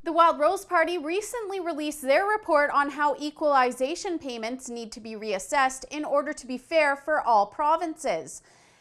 The Wildrose Party recently released their report on how equalization payments need to be reassessed in order to be fair for all provinces.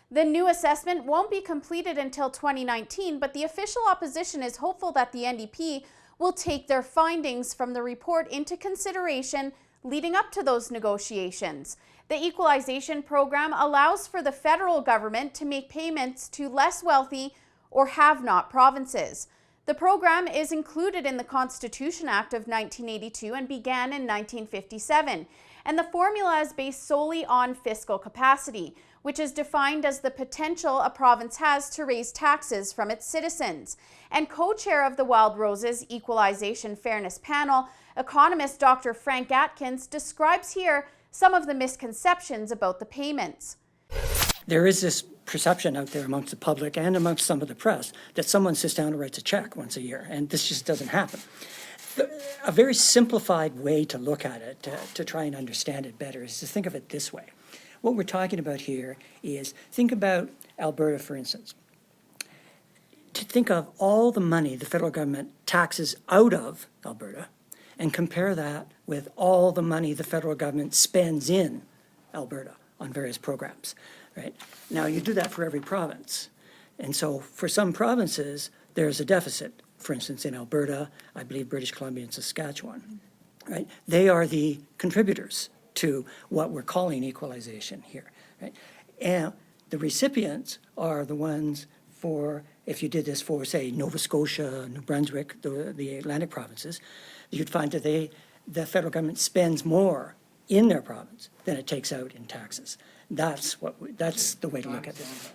The new assessment won't be completed until 2019, but the official opposition is hopeful that the NDP will take their findings from the report into consideration leading up to those negotiations. The equalization program allows for the federal government to make payments to less wealthy or have-not provinces. The program is included in the Constitution Act of 1982 and began in 1957, and the formula is based solely on fiscal capacity, which is defined as the potential a province has to raise taxes from its citizens. And co-chair of the Wildrose's Equalization Fairness panel, economist Dr. Frank Atkins, describes here some of the misconceptions about the payments. There is this perception out there amongst the public and amongst some of the press that someone sits down and writes a check once a year, and this just doesn't happen. A very simplified way to look at it, to try and understand it better, is to think of it this way. What we're talking about here is, think about Alberta, for instance. To think of all the money the federal government taxes out of Alberta and compare that with all the money the federal government spends in Alberta on various programs. Right? Now, you do that for every province. And so for some provinces, there's a deficit. For instance, in Alberta, I believe British Columbia and Saskatchewan. Right? They are the contributors to what we're calling equalization here. Right? And the recipients are the ones for, if you did this for, say, Nova Scotia, New Brunswick, the Atlantic provinces, you'd find that the federal government spends more in their province than it takes out in taxes. That's the way to look at this.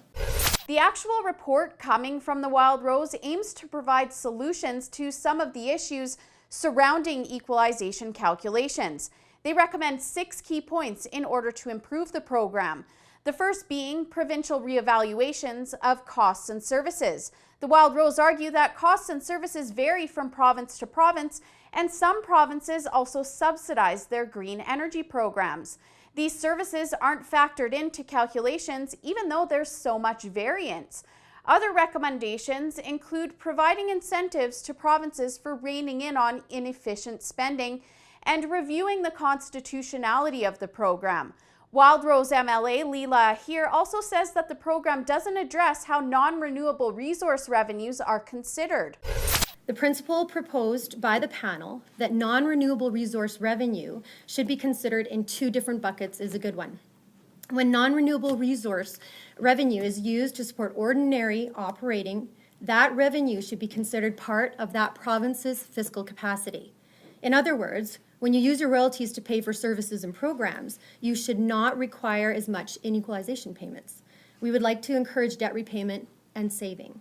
The actual report coming from the Wildrose aims to provide solutions to some of the issues surrounding equalization calculations. They recommend 6 key points in order to improve the program. The first being provincial reevaluations of costs and services. The Wildrose argue that costs and services vary from province to province, and some provinces also subsidize their green energy programs. These services aren't factored into calculations, even though there's so much variance. Other recommendations include providing incentives to provinces for reining in on inefficient spending and reviewing the constitutionality of the program. Wildrose MLA Leela here also says that the program doesn't address how non-renewable resource revenues are considered. The principle proposed by the panel that non-renewable resource revenue should be considered in 2 different buckets is a good one. When non-renewable resource revenue is used to support ordinary operating, that revenue should be considered part of that province's fiscal capacity. In other words, when you use your royalties to pay for services and programs, you should not require as much in equalization payments. We would like to encourage debt repayment and saving.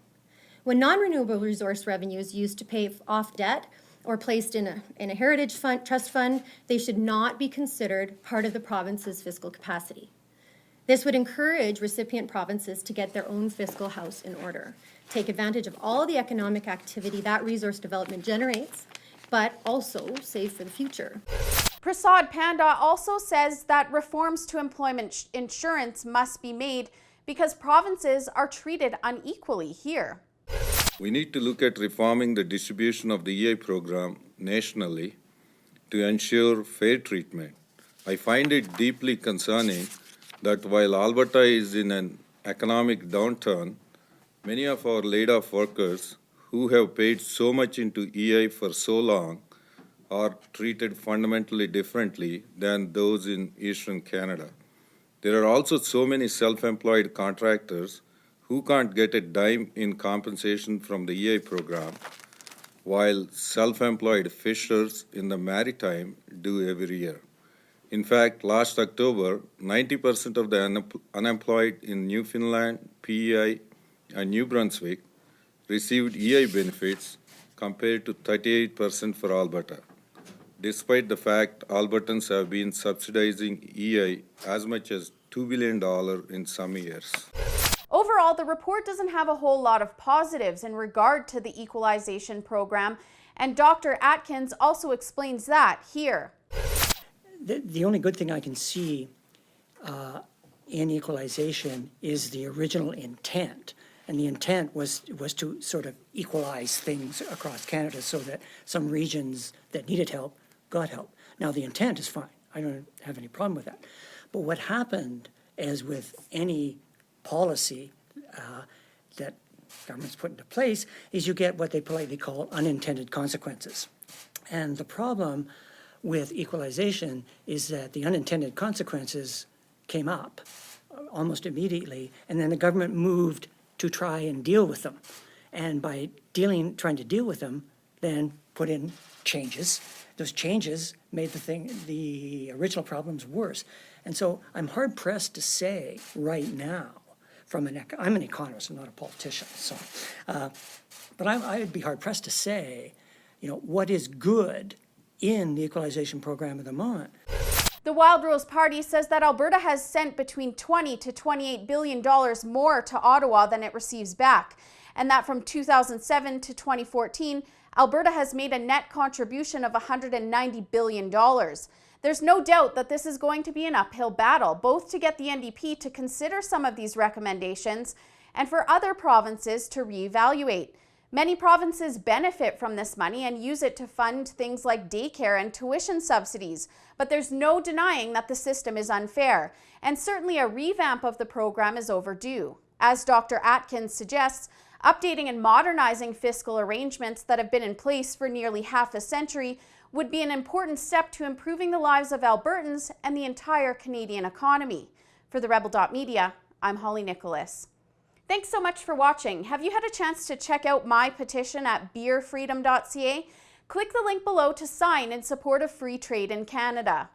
When non-renewable resource revenue is used to pay off debt or placed in a heritage fund, trust fund, they should not be considered part of the province's fiscal capacity. This would encourage recipient provinces to get their own fiscal house in order, take advantage of all the economic activity that resource development generates, but also save for the future. Prasad Panda also says that reforms to employment insurance must be made because provinces are treated unequally here. We need to look at reforming the distribution of the EI program nationally to ensure fair treatment. I find it deeply concerning that while Alberta is in an economic downturn, many of our laid-off workers who have paid so much into EI for so long are treated fundamentally differently than those in Eastern Canada. There are also so many self-employed contractors who can't get a dime in compensation from the EI program, while self-employed fishers in the Maritime do every year. In fact, last October, 90% of the unemployed in Newfoundland, PEI, and New Brunswick received EI benefits compared to 38% for Alberta, despite the fact Albertans have been subsidizing EI as much as $2 billion in some years. Overall, the report doesn't have a whole lot of positives in regard to the equalization program, and Dr. Atkins also explains that here. The only good thing I can see in equalization is the original intent, And the intent was to sort of equalize things across Canada so that some regions that needed help got help. Now, the intent is fine. I don't have any problem with that. But what happened, as with any policy that governments put into place, is you get what they politely call unintended consequences. And the problem with equalization is that the unintended consequences came up almost immediately, and then the government moved to try and deal with them. And by trying to deal with them, then put in changes. Those changes made the original problems worse. And so I'm hard pressed to say right now, I'm an economist, I'm not a politician, so, but I'd be hard pressed to say, what is good in the equalization program at the moment. The Wildrose Party says that Alberta has sent between $20 to $28 billion more to Ottawa than it receives back, and that from 2007 to 2014, Alberta has made a net contribution of $190 billion. There's no doubt that this is going to be an uphill battle, both to get the NDP to consider some of these recommendations and for other provinces to reevaluate. Many provinces benefit from this money and use it to fund things like daycare and tuition subsidies, but there's no denying that the system is unfair, and certainly a revamp of the program is overdue. As Dr. Atkins suggests, updating and modernizing fiscal arrangements that have been in place for nearly half a century would be an important step to improving the lives of Albertans and the entire Canadian economy. For the Rebel.media, I'm Holly Nicholas. Thanks so much for watching. Have you had a chance to check out my petition at beerfreedom.ca? Click the link below to sign in support of free trade in Canada.